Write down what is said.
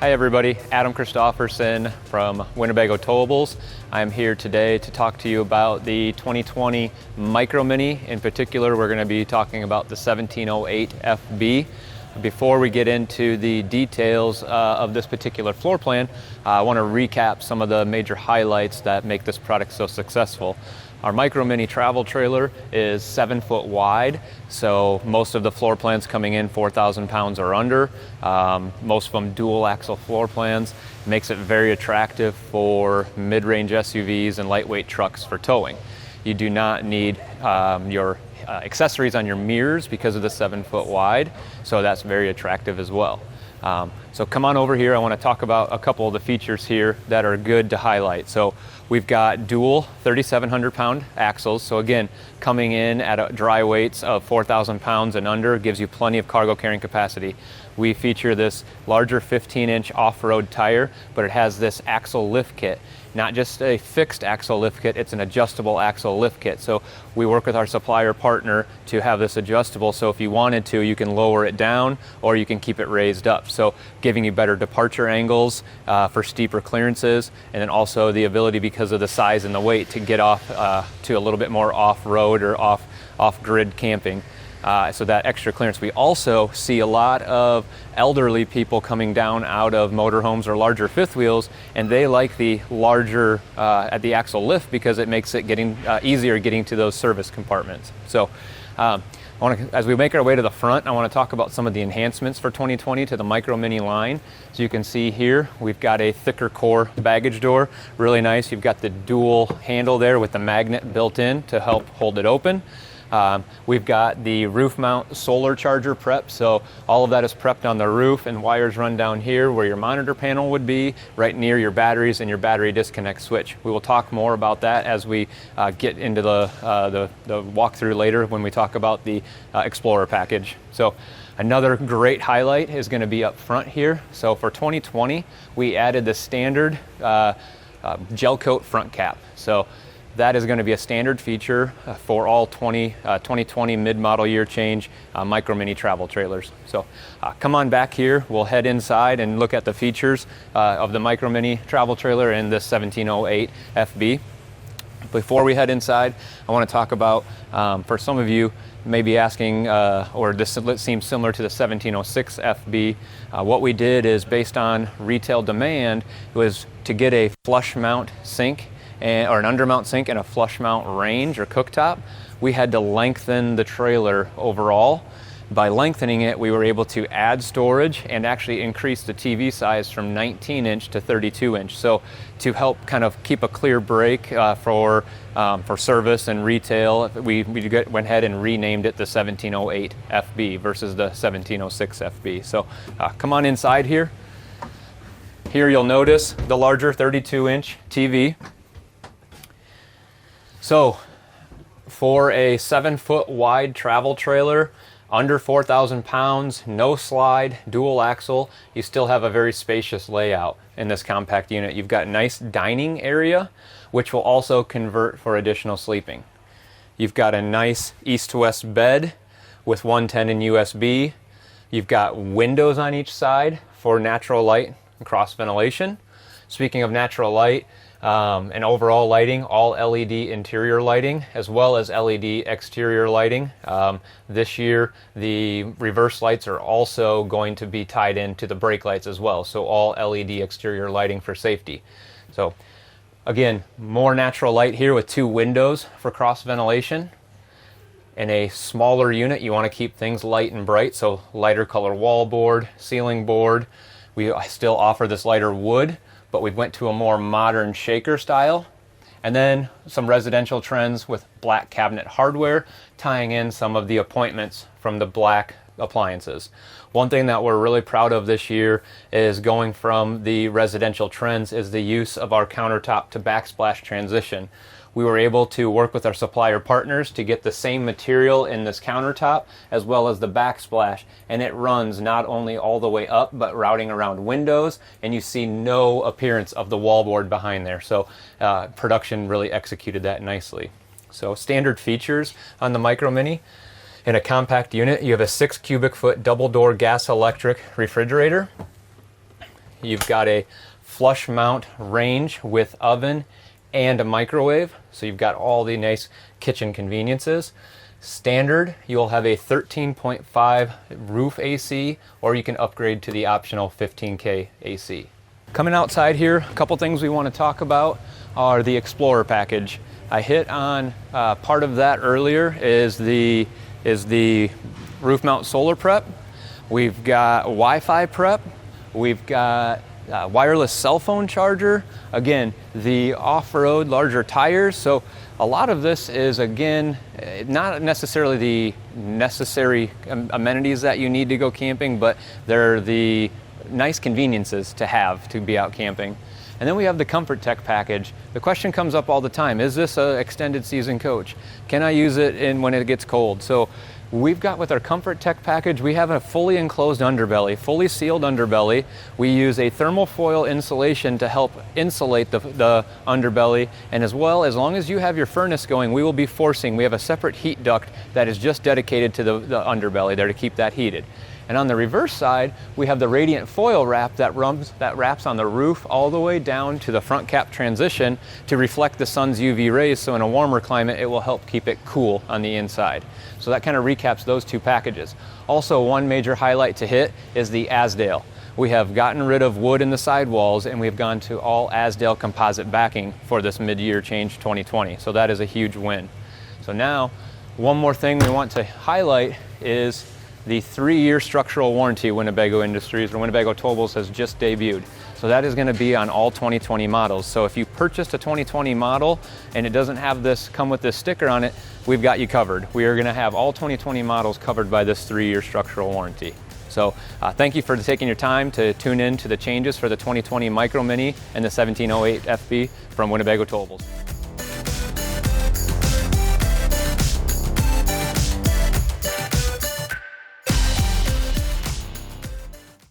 Hi everybody, Adam Christoffersen from Winnebago Towables. I'm here today to talk to you about the 2020 Micro Minnie. In particular, we're going to be talking about the 1708 FB. Before we get into the details of this particular floor plan, I want to recap some of the major highlights that make this product so successful. Our Micro Minnie Travel trailer is 7 foot wide, so most of the floor plans coming in 4,000 pounds or under. Most of them dual axle floor plans. Makes it very attractive for mid-range SUVs and lightweight trucks for towing. You do not need your accessories on your mirrors because of the 7 foot wide, so that's very attractive as well. So come on over here. I want to talk about a couple of the features here that are good to highlight. So we've got dual 3,700 pound axles. So again, coming in at dry weights of 4,000 pounds and under gives you plenty of cargo carrying capacity. We feature this larger 15-inch off-road tire, but it has this axle lift kit. Not just a fixed axle lift kit, it's an adjustable axle lift kit. So we work with our supplier partner to have this adjustable, so if you wanted to, you can lower it down or you can keep it raised up. So giving you better departure angles for steeper clearances, and then also the ability, because of the size and the weight, to get off to a little bit more off-road or off-grid camping. So that extra clearance. We also see a lot of elderly people coming down out of motorhomes or larger fifth wheels, and they like the larger at the axle lift because it makes it easier getting to those service compartments. So as we make our way to the front, I want to talk about some of the enhancements for 2020 to the Micro Minnie line. So you can see here, we've got a thicker core baggage door, really nice. You've got the dual handle there with the magnet built in to help hold it open. We've got the roof mount solar charger prep, so all of that is prepped on the roof, and wires run down here where your monitor panel would be, right near your batteries and your battery disconnect switch. We will talk more about that as we get into the walkthrough later when we talk about the Explorer package. So another great highlight is going to be up front here. So for 2020, we added the standard gel coat front cap. So that is going to be a standard feature for all 2020 mid-model year change Micro Minnie Travel trailers. So come on back here. We'll head inside and look at the features of the Micro Minnie Travel trailer in this 1708 FB. Before we head inside, I want to talk about, for some of you maybe asking, or this seems similar to the 1706 FB, what we did is, based on retail demand, was to get a flush mount sink or an undermount sink and a flush mount range or cooktop. We had to lengthen the trailer overall. By lengthening it, we were able to add storage and actually increase the TV size from 19 inch to 32 inch. So to help kind of keep a clear break for service and retail, we went ahead and renamed it the 1708 FB versus the 1706 FB. So come on inside here. Here you'll notice the larger 32 inch TV. So for a 7 foot wide travel trailer, under 4,000 pounds, no slide, dual axle, you still have a very spacious layout in this compact unit. You've got a nice dining area, which will also convert for additional sleeping. You've got a nice east-to-west bed with 110 in USB. You've got windows on each side for natural light and cross ventilation. Speaking of natural light, and overall lighting, all LED interior lighting as well as LED exterior lighting. This year the reverse lights are also going to be tied into the brake lights as well, so all LED exterior lighting for safety. So again, more natural light here with 2 windows for cross ventilation. In a smaller unit, you want to keep things light and bright, so lighter color wallboard, ceiling board. We still offer this lighter wood, but we went to a more modern shaker style. And then some residential trends with black cabinet hardware, tying in some of the appointments from the black appliances. One thing that we're really proud of this year is going from the residential trends is the use of our countertop to backsplash transition. We were able to work with our supplier partners to get the same material in this countertop as well as the backsplash, and it runs not only all the way up but routing around windows, and you see no appearance of the wallboard behind there. So production really executed that nicely. So standard features on the Micro Minnie. In a compact unit, you have a 6 cubic foot double door gas electric refrigerator. you've got a flush mount range with oven and a microwave. So you've got all the nice kitchen conveniences. Standard, you'll have a 13.5 roof AC, or you can upgrade to the optional 15K AC. Coming outside here, a couple things we want to talk about are the Explorer package. I hit on part of that earlier is the roof mount solar prep. We've got Wi-Fi prep. We've got wireless cell phone charger. Again, the off-road larger tires. So a lot of this is, again, not necessarily the necessary amenities that you need to go camping, but they're the nice conveniences to have to be out camping. And then we have the Comfort Tech package. The question comes up all the time, is this an extended season coach? Can I use it when it gets cold? So we've got with our Comfort Tech package, we have a fully enclosed underbelly, fully sealed underbelly. We use a thermal foil insulation to help insulate the underbelly, and as long as you have your furnace going, we will be forcing, we have a separate heat duct that is just dedicated to the underbelly there to keep that heated. And on the reverse side, we have the radiant foil wrap that wraps on the roof all the way down to the front cap transition to reflect the sun's UV rays, so in a warmer climate it will help keep it cool on the inside. So that kind of recaps those two packages. Also, one major highlight to hit is the Azdale. We have gotten rid of wood in the sidewalls and we've gone to all Azdale composite backing for this mid-year change 2020. So that is a huge win. So now, one more thing we want to highlight is the 3-year structural warranty Winnebago Industries or Winnebago Towables has just debuted. So that is going to be on all 2020 models. So if you purchased a 2020 model and it doesn't have this, come with this sticker on it, we've got you covered. We are going to have all 2020 models covered by this 3-year structural warranty. So thank you for taking your time to tune in to the changes for the 2020 Micro Mini and the 1708 FB from Winnebago Towables.